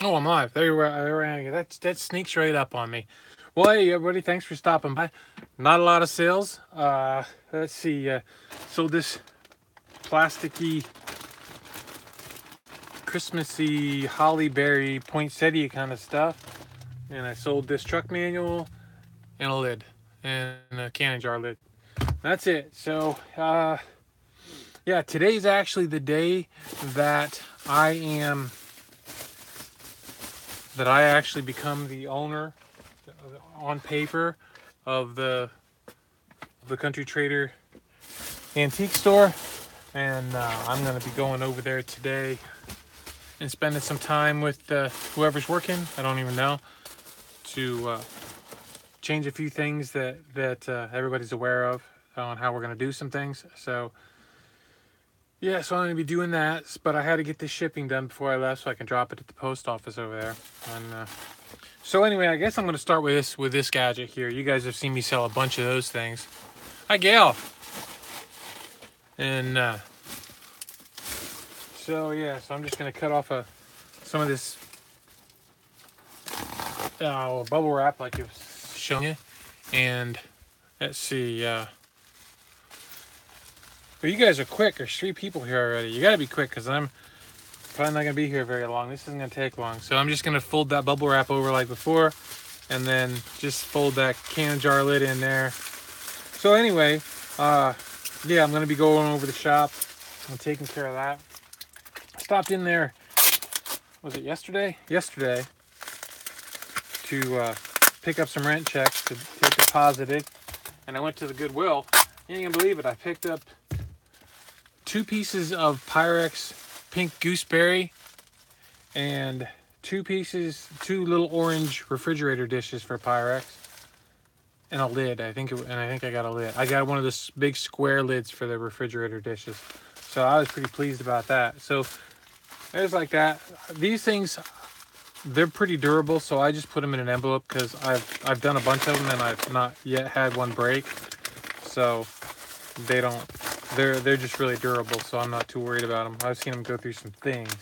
Oh, I'm live. There you go. That sneaks right up on me. Well, hey everybody, thanks for stopping by. Not a lot of sales. Let's see. Sold this plasticky, Christmassy holly berry poinsettia kind of stuff, and I sold this truck manual and a lid and a canning jar lid. That's it. So, yeah, today's actually the day that I am that I actually become the owner on paper of the Country Trader antique store, and I'm going to be going over there today and spending some time with whoever's working. I don't even know, to change a few things that everybody's aware of on how we're going to do some things. So yeah, so I'm going to be doing that, but I had to get this shipping done before I left so I can drop it at the post office over there. And so anyway, I guess I'm going to start with this gadget here. You guys have seen me sell a bunch of those things. Hi, Gail. And so yeah, so I'm just gonna cut off some of this bubble wrap like I've shown you, and let's see. But you guys are quick. There's 3 people here already. You gotta be quick because I'm probably not gonna be here very long. This isn't gonna take long. So I'm just gonna fold that bubble wrap over like before, and then just fold that can jar lid in there. So anyway, yeah, I'm gonna be going over the shop. I'm taking care of that. I stopped in there. Was it yesterday? Yesterday to pick up some rent checks to get deposited, and I went to the Goodwill. You ain't gonna believe it. I picked up 2 pieces of Pyrex pink gooseberry and 2 little orange refrigerator dishes for Pyrex, and a lid. I think I got a lid. I got one of the big square lids for the refrigerator dishes, so I was pretty pleased about that. So there's like that. These things, they're pretty durable, so I just put them in an envelope because I've done a bunch of them and I've not yet had one break. So they don't. They're just really durable, so I'm not too worried about them. I've seen them go through some things.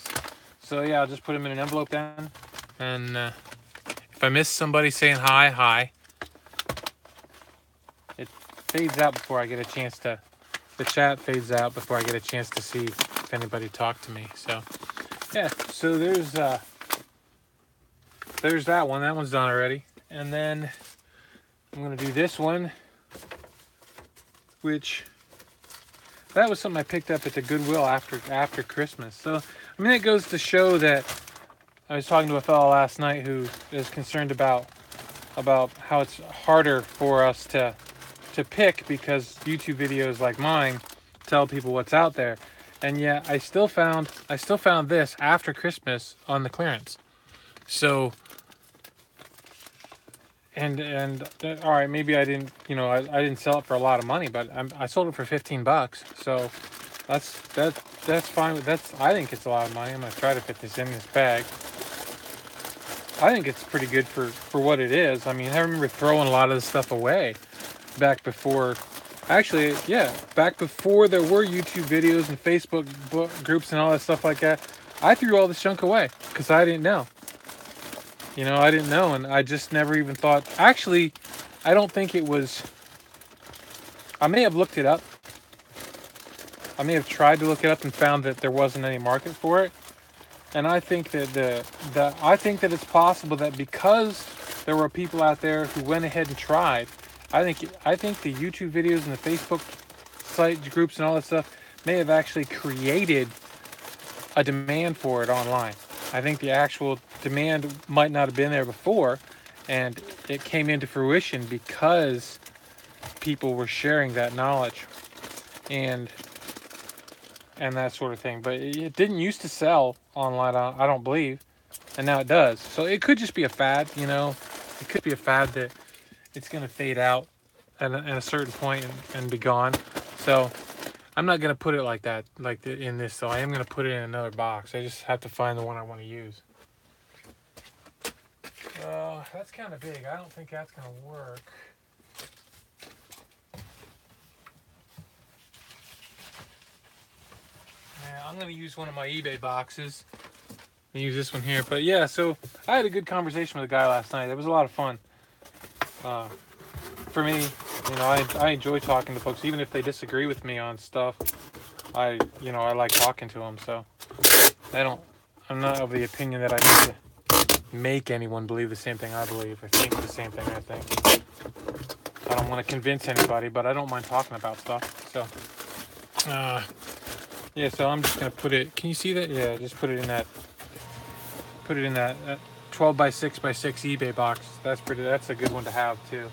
So yeah, I'll just put them in an envelope then. And if I miss somebody saying hi, hi. It fades out before I get a chance to. The chat fades out before I get a chance to see if anybody talked to me. So yeah. So there's that one. That one's done already. And then I'm gonna do this one, which that was something I picked up at the Goodwill after Christmas. So I mean, it goes to show that I was talking to a fellow last night who is concerned about how it's harder for us to pick because YouTube videos like mine tell people what's out there, and yet I still found this after Christmas on the clearance. So and all right, maybe I didn't, I didn't sell it for a lot of money, but I sold it for $15. So that's fine. I think it's a lot of money. I'm gonna try to fit this in this bag. I think it's pretty good for what it is. I mean, I remember throwing a lot of this stuff away back before. Actually, yeah, back before there were YouTube videos and Facebook groups and all that stuff like that. I threw all this junk away because I didn't know. I didn't know, and I just never even thought. Actually, I don't think it was. I may have looked it up. I may have tried to look it up and found that there wasn't any market for it. And I think that I think that it's possible that because there were people out there who went ahead and tried, I think the YouTube videos and the Facebook site groups and all that stuff may have actually created a demand for it online. I think the actual demand might not have been there before, and it came into fruition because people were sharing that knowledge and that sort of thing. But it didn't used to sell online, I don't believe, and now it does. So it could just be a fad, It could be a fad that it's going to fade out at a certain point and be gone. So I'm not going to put it like that, in this, though. I am going to put it in another box. I just have to find the one I want to use. That's kind of big. I don't think that's going to work. Yeah, I'm going to use one of my eBay boxes. use this one here. But yeah, so I had a good conversation with a guy last night. It was a lot of fun. For me, you know, I enjoy talking to folks, even if they disagree with me on stuff. I like talking to them. So I'm not of the opinion that I need to make anyone believe the same thing I believe or think the same thing I think. I don't want to convince anybody, but I don't mind talking about stuff. So, yeah. So I'm just gonna put it. Can you see that? Yeah. Just put it in that. Put it in that 12 by 6 by 6 eBay box. That's a good one to have too.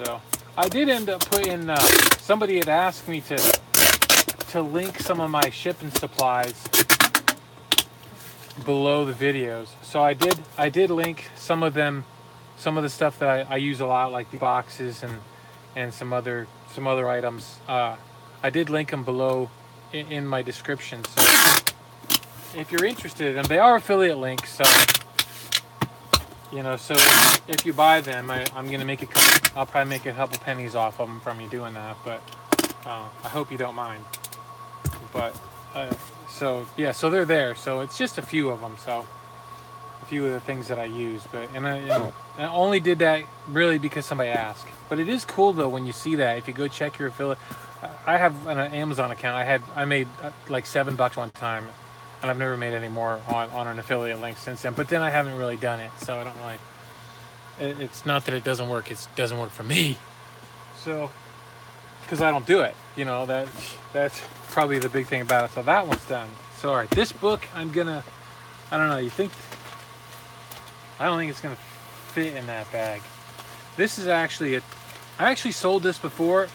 So I did end up putting. Somebody had asked me to link some of my shipping supplies below the videos. So I did link some of them, some of the stuff that I use a lot, like the boxes and some other items. I did link them below in my description. So if you're interested in them, they are affiliate links. So so if you buy them, I'm gonna make I'll probably make a couple pennies off of them from you doing that. But I hope you don't mind. But so yeah, so they're there. So it's just a few of them. So a few of the things that I use. But I only did that really because somebody asked. But it is cool though when you see that. If you go check your affiliate, I have an Amazon account. I made like $7 one time, and I've never made any more on an affiliate link since then. But then I haven't really done it, so I don't really. It's not that it doesn't work. It doesn't work for me. So because I don't do it. That's probably the big thing about it. So that one's done. So all right, this book I don't know. I don't think it's gonna fit in that bag. This is actually I actually sold this before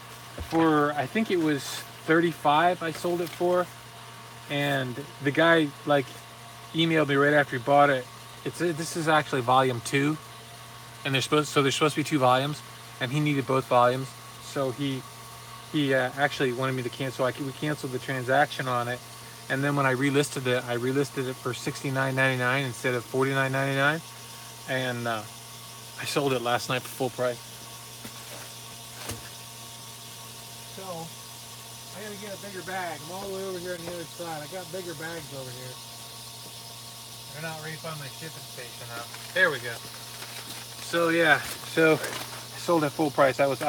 for, I think it was $35 I sold it for, and the guy emailed me right after he bought it. This is actually volume 2, and there's supposed to be 2 volumes, and he needed both volumes, so he actually wanted me to cancel. We canceled the transaction on it, and then when I relisted it for $69.99 instead of $49.99, and I sold it last night for full price. So I gotta get a bigger bag. I'm all the way over here on the other side. I got bigger bags over here. They're not right by my shipping station now. There we go. So yeah, I sold at full price. That was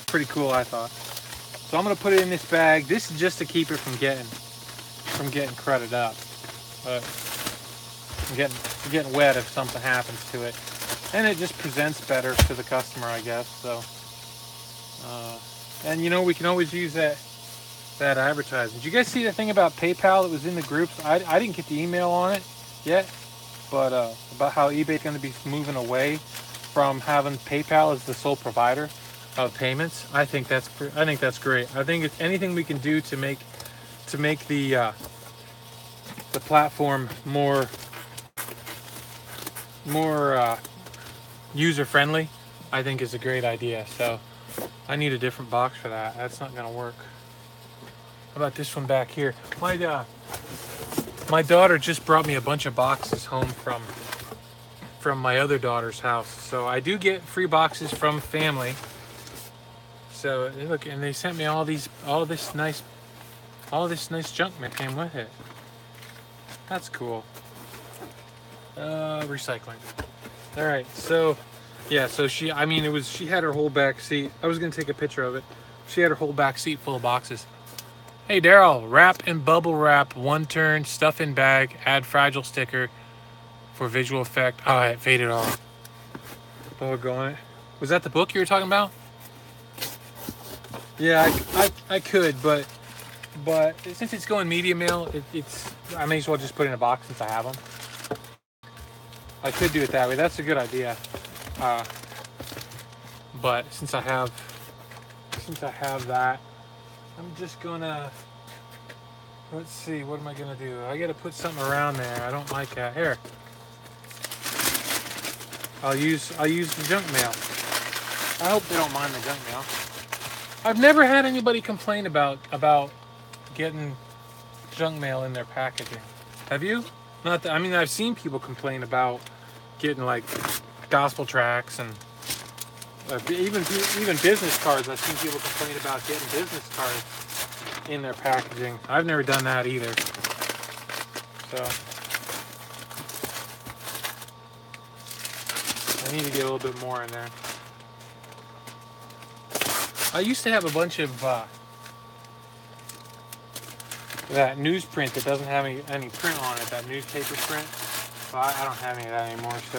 pretty cool, I thought. So I'm gonna put it in this bag. This is just to keep it from getting crudded up. But getting wet if something happens to it, and it just presents better to the customer, I guess. So, and we can always use that advertising. Did you guys see the thing about PayPal that was in the groups? I didn't get the email on it yet, but about how eBay's going to be moving away from having PayPal as the sole provider of payments. I think that's great. I think it's anything we can do to make the platform more user friendly, I think is a great idea. So I need a different box for that. That's not going to work. How about this one back here? My daughter just brought me a bunch of boxes home from my other daughter's house. So I do get free boxes from family. So look, and they sent me all this nice junk that came with it. That's cool. Recycling. All right, so yeah, so she had her whole back seat. I was gonna take a picture of it. She had her whole back seat full of boxes. Hey Daryl, wrap and bubble wrap, 1 turn, stuff in bag, add fragile sticker for visual effect. Oh, it faded off. Doggone it. Was that the book you were talking about? Yeah, I could, but since it's going media mail, I may as well just put it in a box since I have them. I could do it that way. That's a good idea. But since I have that, I'm just gonna, let's see, what am I gonna do? I gotta put something around there. I don't like that. Here, I'll use the junk mail. I hope they don't mind the junk mail. I've never had anybody complain about getting junk mail in their packaging. Have you? Not that, I've seen people complain about getting gospel tracts and even business cards. I've seen people complain about getting business cards in their packaging. I've never done that either. So I need to get a little bit more in there. I used to have a bunch of that newsprint that doesn't have any print on it, that newspaper print. But I don't have any of that anymore, so.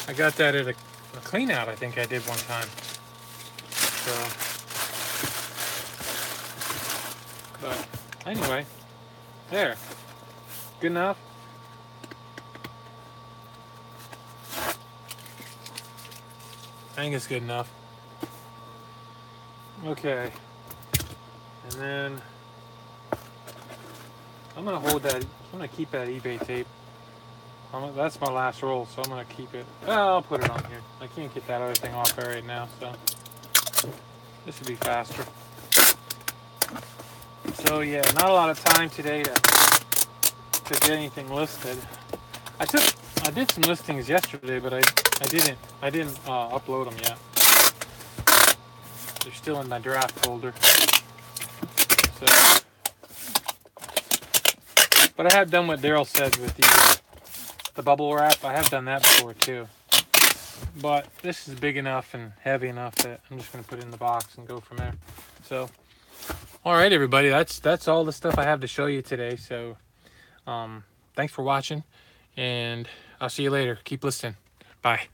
I got that at a clean out, I think I did one time. So, but anyway, there. Good enough. I think it's good enough. Okay. And then I'm gonna hold that. I'm gonna keep that eBay tape. That's my last roll, so I'm gonna keep it. Well, I'll put it on here. I can't get that other thing off there right now, so this would be faster. So yeah, not a lot of time today to get anything listed. I did some listings yesterday, but I didn't upload them yet. They're still in my draft folder. So, but I have done what Daryl said with the bubble wrap. I have done that before too. But this is big enough and heavy enough that I'm just going to put it in the box and go from there. So, all right, everybody, that's all the stuff I have to show you today. So, thanks for watching, and I'll see you later. Keep listening. Bye.